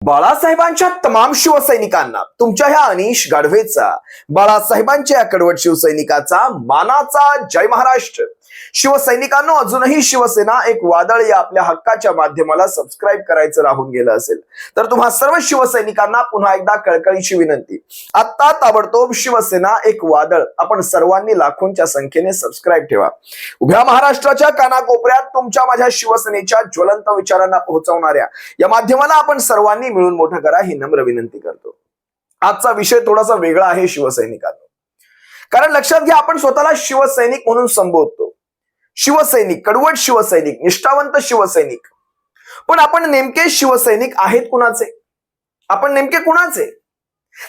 बाळासाहेबांच्या तमाम शिवसैनिकांना तुमच्या ह्या अनिश गाढवेचा, बाळासाहेबांच्या कडवट शिवसैनिकाचा मानाचा जय महाराष्ट्र. शिवसैनिकांनो, अजूनही शिवसेना एक वादळ या आपल्या हक्काच्या माध्यमाला सबस्क्राईब करायचं राहून गेलं असेल तर तुम्हा सर्व शिवसैनिकांना पुन्हा एकदा कळकळीची विनंती. आता ताबडतोब शिवसेना एक वादळ आपण सर्वांनी लाखोंच्या संख्येने सबस्क्राईब ठेवा. उभ्या महाराष्ट्राच्या कानाकोपऱ्यात तुमच्या माझ्या शिवसेनेच्या ज्वलंत विचारांना पोहोचवणाऱ्या या माध्यमाला आपण सर्वांनी मिळून मोठं करा ही नम्र विनंती करतो. आजचा विषय थोडासा वेगळा आहे शिवसैनिकांनो, कारण लक्षात घ्या, आपण स्वतःला शिवसैनिक म्हणून संबोधतो. शिवसैनिक, कडवट शिवसैनिक, निष्ठावंत शिवसैनिक. पण आपण नेमके शिवसैनिक आहेत कुणाचे? आपण नेमके कुणाचे?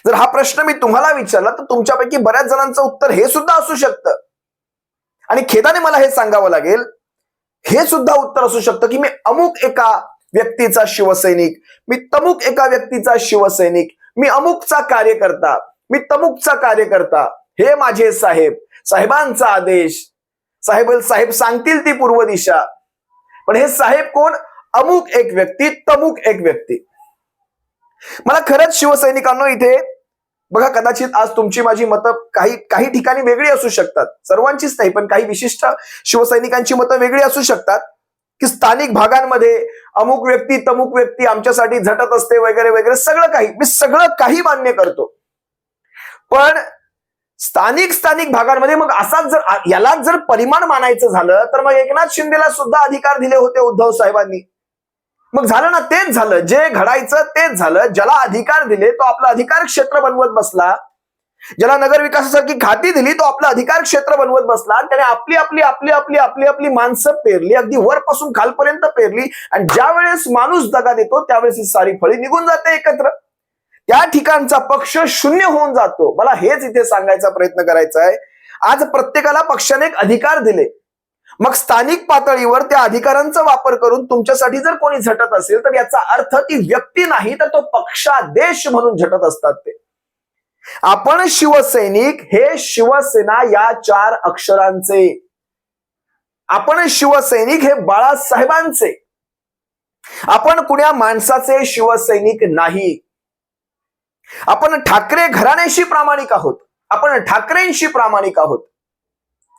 जर हा प्रश्न मी तुम्हाला विचारला तर तुमच्यापैकी बऱ्याच जणांचं उत्तर हे सुद्धा असू शकतं, आणि खेदाने मला हे सांगावं लागेल, हे सुद्धा उत्तर असू शकतं की मी अमुक एका व्यक्तीचा शिवसैनिक, मी तमुक एका व्यक्तीचा शिवसैनिक, मी अमुकचा कार्यकर्ता, मी तमुकचा कार्यकर्ता, हे माझे साहेब, साहेबांचा आदेश, साहेब सांगतील ती पूर्व दिशा. पण हे साहेब कोण? अमुक एक व्यक्ती, तमुक एक व्यक्ती. मला खरंच शिवसैनिकांनो इथे बघा, कदाचित आज तुमची माझी मतं काही ठिकाणी वेगळी असू शकतात, सर्वांचीच नाही, पण काही विशिष्ट शिवसैनिकांची मतं वेगळी असू शकतात की स्थानिक भागांमध्ये अमुक व्यक्ती तमुक व्यक्ती आमच्यासाठी झटत असते वगैरे वगैरे. सगळं काही मान्य करतो. पण स्थानिक भागांमध्ये मग असाच जर यालाच जर परिमाण मानायचं झालं तर मग एकनाथ शिंदेला सुद्धा अधिकार दिले होते उद्धव साहेबांनी. मग झालं ना, तेच झालं, जे घडायचं तेच झालं. ज्याला अधिकार दिले तो आपलं अधिकार क्षेत्र बनवत बसला, ज्याला नगर विकासासारखी खाती दिली तो आपलं अधिकार क्षेत्र बनवत बसला, आणि त्याने आपली आपली आपली आपली आपली आपली माणसं पेरली, अगदी वरपासून खालपर्यंत पेरली. आणि ज्या वेळेस माणूस दगा देतो त्यावेळेस ही सारी फळी निघून जाते एकत्र, त्या ठिकाणचा पक्ष शून्य होऊन जातो. मला हेच इथे सांगायचा प्रयत्न करायचा आहे. आज प्रत्येकाला पक्षाने एक अधिकार दिले, मग स्थानिक पातळीवर त्या अधिकारांचा वापर करून तुमच्यासाठी जर कोणी झटत असेल तर याचा अर्थ ती व्यक्ती नाही तर तो पक्षादेश म्हणून झटत असतात ते. आपण शिवसैनिक हे शिवसेना या 4 अक्षरांचे. आपण शिवसैनिक हे बाळासाहेबांचे. आपण कुण्या माणसाचे शिवसैनिक नाही. आपण ठाकरे घराण्याशी प्रामाणिक आहोत, आपण ठाकरेंशी प्रामाणिक आहोत.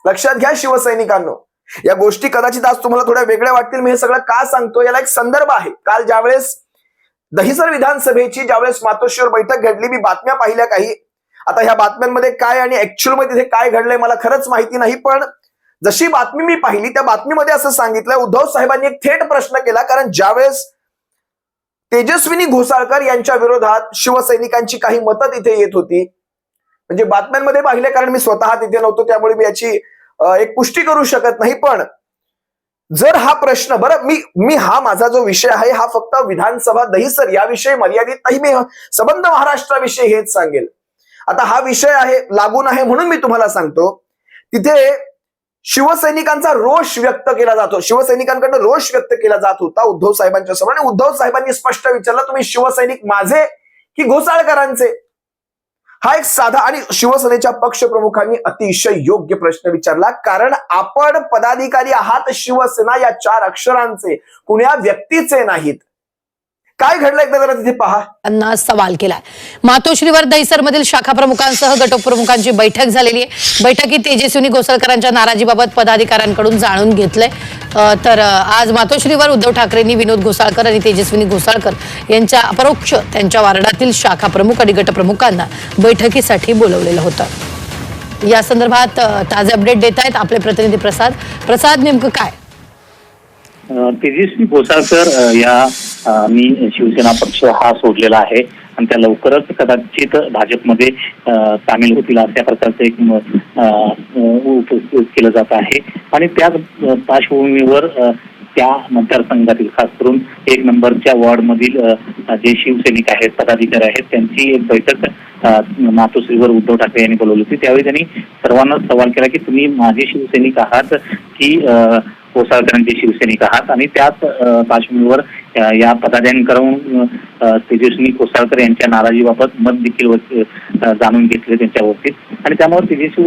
लक्षात घ्या शिवसैनिकांनो, या गोष्टी कदाचित आज तुम्हाला थोड्या वेगळ्या वाटतील. मी हे सगळं का सांगतो याला एक संदर्भ आहे. काल ज्यावेळेस दहिसर विधानसभेची ज्यावेळेस मातोश्रीवर बैठक घडली, मी बातम्या पाहिल्या काही. आता ह्या बातम्यांमध्ये काय आणि ऍक्च्युअल मध्ये तिथे काय घडलंय मला खरंच माहिती नाही, पण जशी बातमी मी पाहिली त्या बातमीमध्ये असं सांगितलं, उद्धव साहेबांनी एक थेट प्रश्न केला. कारण ज्यावेळेस तेजस्विनी घोसाळकर यांच्या विरोधात शिवसैनिकांची काही मतं तिथे येत होती, म्हणजे बातम्यांमध्ये पाहिले, कारण मी स्वतः तिथे नव्हतो त्यामुळे मी याची एक पुष्टी करू शकत नाही. पण जर हा प्रश्न, बरं, मी हा माझा जो विषय आहे हा फक्त विधानसभा दहिसर याविषयी मर्यादित नाही, मी संबंध महाराष्ट्राविषयी हेच सांगेल. आता हा विषय आहे, लागून आहे म्हणून मी तुम्हाला सांगतो. तिथे शिवसैनिकांचा रोष व्यक्त केला जातो, शिवसैनिकांकडून रोष व्यक्त केला जात होता उद्धव साहेबांच्या समोर. आणि उद्धव साहेबांनी स्पष्ट विचारलं, तुम्ही शिवसैनिक माझे की घोसाळकरांचे? हा एक साधा, आणि शिवसेनेच्या पक्षप्रमुखांनी अतिशय योग्य प्रश्न विचारला. कारण आपण पदाधिकारी आहात शिवसेना या 4 अक्षरांचे, कुण्या व्यक्तीचे नाहीत. काय घडलं एकदा जरा तिथे पहा. त्यांना सवाल केलाय. मातोश्रीवर दहिसर मधील शाखा प्रमुखांसह गटप्रमुखांची बैठक झालेली आहे. बैठकीत तेजस्विनी घोसाळकरांच्या नाराजीबाबत पदाधिकाऱ्यांकडून जाणून घेतलंय. तर आज मातोश्रीवर उद्धव ठाकरेंनी विनोद घोसाळकर आणि तेजस्विनी घोसाळकर यांच्या अपरोक्ष त्यांच्या वार्डातील शाखा प्रमुख आणि गटप्रमुखांना बैठकीसाठी बोलवलेलं होतं. या संदर्भात ताजे अपडेट देत आहेत आपले प्रतिनिधी प्रसाद. नेमकं काय? तेजस्वी घोसाळकर या मी शिवसेना पक्ष हा सोडलेला आहे आणि त्या लवकरच कदाचित भाजपमध्ये सामील होतील अशा प्रकारचं एक केलं जात आहे. आणि त्याच पार्श्वभूमीवर त्या मतदारसंघातील खास करून 1 नंबरच्या वॉर्डमधील जे शिवसैनिक आहेत, पदाधिकारी आहेत, त्यांची एक बैठक मातोश्रीवर उद्धव ठाकरे यांनी बोलवली होती. त्यावेळी त्यांनी सर्वांना सवाल केला की तुम्ही माझे शिवसैनिक आहात की कोसाळकरांचे शिवसैनिक आहात आणि त्याच पार्श्वभूमीवर या पदाधिकाऱ्यांकडून तेजस्विनी कोसाळकर यांच्या नाराजीबाबत मत देखील जाणून घेतले त्यांच्या बाबतीत आणि त्यामुळे तेजस्वी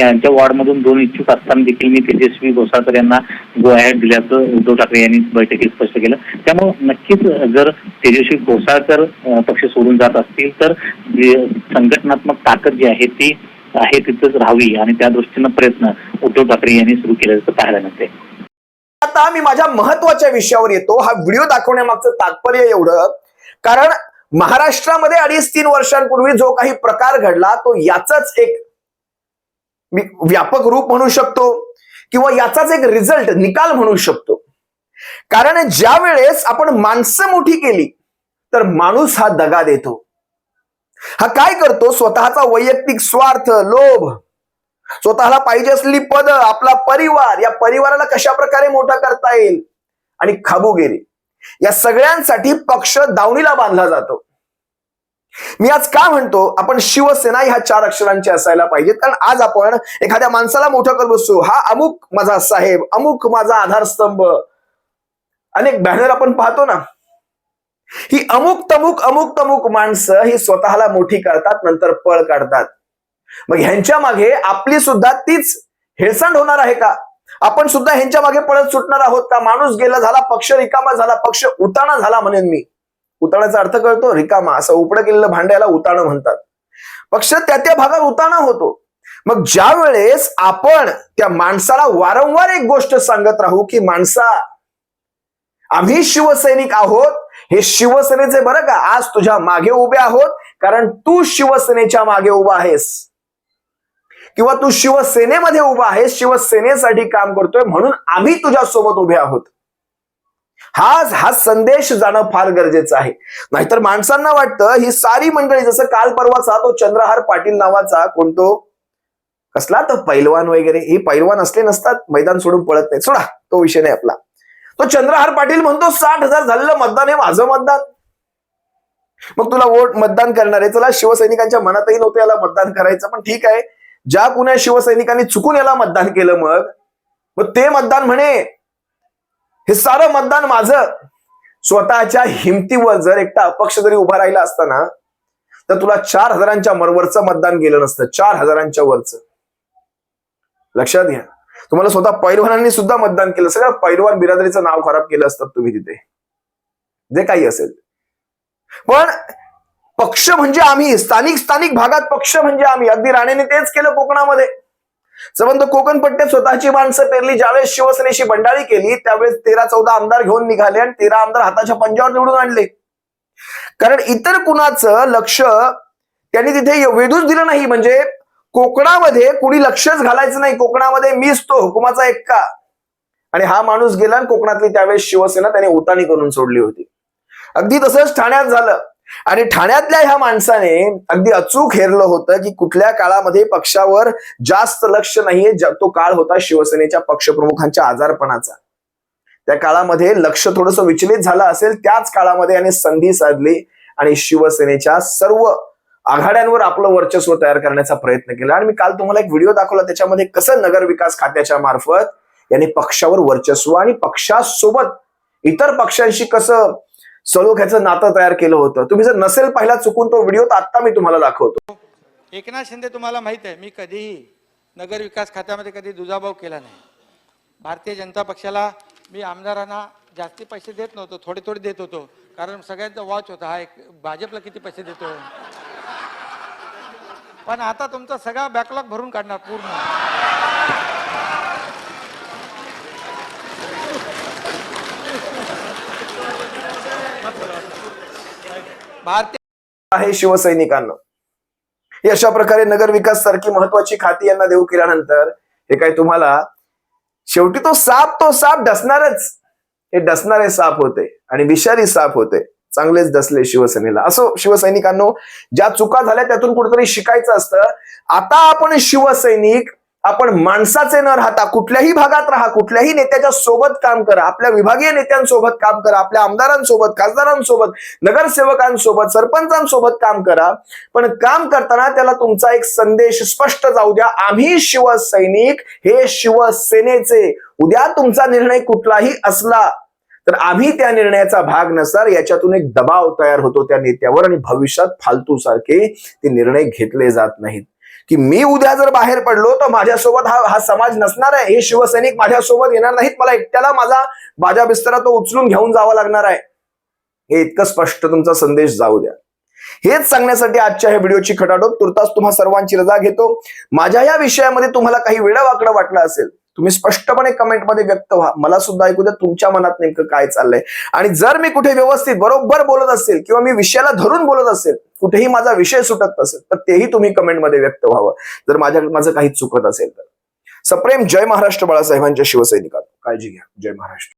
यांच्या वॉर्डमधून 2 इच्छुक असताना देखील मी तेजस्वी कोसाळकर यांना गो अहेड दिल्याचं उद्धव ठाकरे यांनी बैठकीत स्पष्ट केलं. त्यामुळे नक्कीच जर तेजस्वी कोसाळकर पक्ष सोडून जात असतील तर संघटनात्मक ताकद जी आहे ती आहे तिथंच राहावी आणि त्या दृष्टीनं प्रयत्न उद्धव ठाकरे यांनी सुरू केल्याचं पाहायला मिळते. आता मी माझ्या महत्वाच्या विषयावर येतो. हा व्हिडिओ दाखवण्यामागचं तात्पर्य एवढं, कारण महाराष्ट्रामध्ये 2.5-3 वर्षांपूर्वी जो काही प्रकार घडला तो याचाच एक व्यापक रूप म्हणू शकतो किंवा याचाच एक रिझल्ट निकाल म्हणू शकतो. कारण ज्या वेळेस आपण माणसं मोठी केली तर माणूस हा दगा देतो. हा काय करतो? स्वतःचा वैयक्तिक स्वार्थ, लोभ, स्वतःला पाहिजे असलेली पद, आपला परिवार, या परिवाराला कशा प्रकारे मोठा करता येईल आणि खाबूगिरी, या सगळ्यांसाठी पक्ष दावणीला बांधला जातो. मी आज का म्हणतो आपण शिवसेना ह्या 4 अक्षरांची असायला पाहिजेत? कारण आज आपण एखाद्या माणसाला मोठं करत बसतो, हा अमुक माझा साहेब, अमुक माझा आधारस्तंभ, अनेक बॅनर आपण पाहतो ना. ही अमुक तमुक माणसं ही स्वतःला मोठी करतात, नंतर पळ काढतात. मग ह्यांच्या मागे आपली सुद्धा तीच हेळसांड होणार आहे का? आपण सुद्धा ह्यांच्या मागे पळत सुटणार आहोत का? माणूस गेला, झाला पक्ष रिकामा झाला, पक्ष उताणा झाला म्हणेन मी. उताण्याचा अर्थ कळतो? रिकामा. असं उपडं केलेलं भांड्याला उताणं म्हणतात. पक्ष त्या भागात उताणा होतो. मग ज्या वेळेस आपण त्या माणसाला वारंवार एक गोष्ट सांगत राहू की माणसा, आम्ही शिवसैनिक आहोत, हे शिवसेनेचे बरं का, आज तुझ्या मागे उभे आहोत कारण तू शिवसेनेच्या मागे उभा आहेस किंवा तू शिवसेनेमध्ये उभा आहेस, शिवसेनेसाठी काम करतोय म्हणून आम्ही तुझ्या सोबत उभे आहोत. हा संदेश जाणं फार गरजेचं आहे. नाहीतर माणसांना वाटतं ही सारी मंडळी, जसं काल परवाचा तो चंद्रहार पाटील नावाचा कोणतो कसला तर पैलवान वगैरे, हे पैलवान असले नसतात, मैदान सोडून पळत नाही, सोडा तो विषय नाही आपला. तो चंद्रहार पाटील म्हणतो 60,000 झालेलं मतदान हे माझं मतदान. मग तुला मतदान करणार आहे, चला शिवसैनिकांच्या मनातही नव्हतं याला मतदान करायचं, पण ठीक आहे, ज्या कुण्या शिवसैनिकांनी चुकून याला मतदान केलं मग ते मतदान म्हणे हे सारं मतदान माझं. स्वतःच्या हिमतीवर जर एकटा अपक्ष जरी उभा राहिला असताना तर तुला 4,000च्या वरचं मतदान गेलं नसतं, 4,000च्या वरचं. लक्षात घ्या. तुम्हाला स्वतः पैलवानांनी सुद्धा मतदान केलं, सगळं पैलवान बिरादरीचं नाव खराब केलं असतं तुम्ही तिथे, जे काही असेल. पण पक्ष म्हणजे आम्ही, स्थानिक भागात पक्ष म्हणजे आम्ही. अगदी राणेने तेच केलं कोकणामध्ये. संबंध कोकण पट्ट्यात स्वतःची माणसं पेरली. ज्यावेळेस शिवसेनेशी बंडाळी केली त्यावेळेस 13-14 आमदार घेऊन निघाले आणि 13 आमदार हाताच्या पंजावर निवडून आणले. कारण इतर कुणाचं लक्ष त्यांनी तिथे वेधूच दिलं नाही. म्हणजे कोकणामध्ये कुणी लक्षच घालायचं नाही. कोकणामध्ये मीच तो हुकुमाचा एक्का. आणि हा माणूस गेला आणि कोकणातली त्यावेळेस शिवसेना त्याने उताणी करून सोडली होती. अगदी तसंच ठाण्यात झालं. आणि ठाण्यातल्या ह्या माणसाने अगदी अचूक हेरलं होतं की कुठल्या काळामध्ये पक्षावर जास्त लक्ष नाहीये. तो काळ होता शिवसेनेच्या पक्षप्रमुखांच्या आजारपणाचा. त्या काळामध्ये लक्ष थोडंसं विचलित झालं असेल. त्याच काळामध्ये याने संधी साधली आणि शिवसेनेच्या सर्व आघाड्यांवर आपलं वर्चस्व तयार करण्याचा प्रयत्न केला. आणि मी काल तुम्हाला एक व्हिडिओ दाखवला, त्याच्यामध्ये कसं नगर विकास खात्याच्या मार्फत यांनी पक्षावर वर्चस्व आणि पक्षासोबत इतर पक्षांशी कसं सलोख्याचं नातं तयार केलं होतं. तुम्ही जर नसेल पाहिला चुकून तो व्हिडिओ, तर आता मी तुम्हाला दाखवतो. एकनाथ शिंदे, तुम्हाला माहित आहे मी कधीही नगर विकास खात्यामध्ये कधी दुजाभाव केला नाही. भारतीय जनता पक्षाला मी आमदारांना जास्ती पैसे देत नव्हतो, थोडे देत होतो, कारण सगळ्यांचा वॉच होता हा एक भाजपला किती पैसे देतो. पण आता तुमचा सगळा बॅकलॉग भरून काढणार पूर्ण. भारतीय आहे शिवसैनिकांना. अशा प्रकारे नगर विकास सारखी महत्वाची खाती यांना देऊ केल्यानंतर हे काय तुम्हाला शेवटी तो साप डसणारच. हे डसणारे साप होते आणि विषारी साप होते. चांगलेच डसले शिवसेनेला. असो शिवसैनिकांनो, ज्या चुका झाल्या त्यातून कुठेतरी शिकायचं असतं. आता आपण शिवसैनिक, आपण माणसाचे न राहता कुठल्याही भागात राहा, कुठल्याही नेत्याच्या सोबत काम करा, आपल्या विभागीय नेत्यांसोबत काम करा, आपल्या आमदारांसोबत, खासदारांसोबत, नगरसेवकांसोबत, सरपंचांसोबत काम करा. पण काम करताना त्याला तुमचा एक संदेश स्पष्ट जाऊ द्या. आम्ही शिवसैनिक हे शिवसेनेचे उद्या तुमचा निर्णय कुठलाही असला तर आम्ही त्या निर्णयाचा भाग नसणार, याच्यातून एक दबाव तयार होतो त्या नेत्यावर आणि भविष्यात फालतू सारखे ते निर्णय घेतले जात नाहीत. की मी उद्या जर बाहेर पडलो तर माझ्यासोबत हा समाज नसणार आहे, हे शिवसैनिक माझ्यासोबत येणार नाहीत, मला एकट्याला माझा बिस्तरा तो उचलून घेऊन जावा लागणार आहे. हे इतकं स्पष्ट तुमचा संदेश जाऊ द्या. हेच सांगण्यासाठी आजच्या ह्या व्हिडिओची खटाटोप. तुर्तास तुम्हा सर्वांची रजा घेतो. माझ्या या विषयामध्ये तुम्हाला काही वेडावाकडं वाटलं असेल, तुम्ही स्पष्टपणे कमेंटमध्ये व्यक्त व्हा. मला सुद्धा ऐकू द्या तुमच्या मनात नेमकं काय चाललंय. आणि जर मी कुठे व्यवस्थित बरोबर बोलत असेल किंवा मी विषयाला धरून बोलत असेल, कुठेही माझा विषय सुटत असेल, तर तेही तुम्ही कमेंटमध्ये व्यक्त व्हावं. जर माझं काही चुकत असेल तर. सप्रेम जय महाराष्ट्र बाळासाहेबांच्या शिवसैनिकांनो. काळजी घ्या. जय महाराष्ट्र.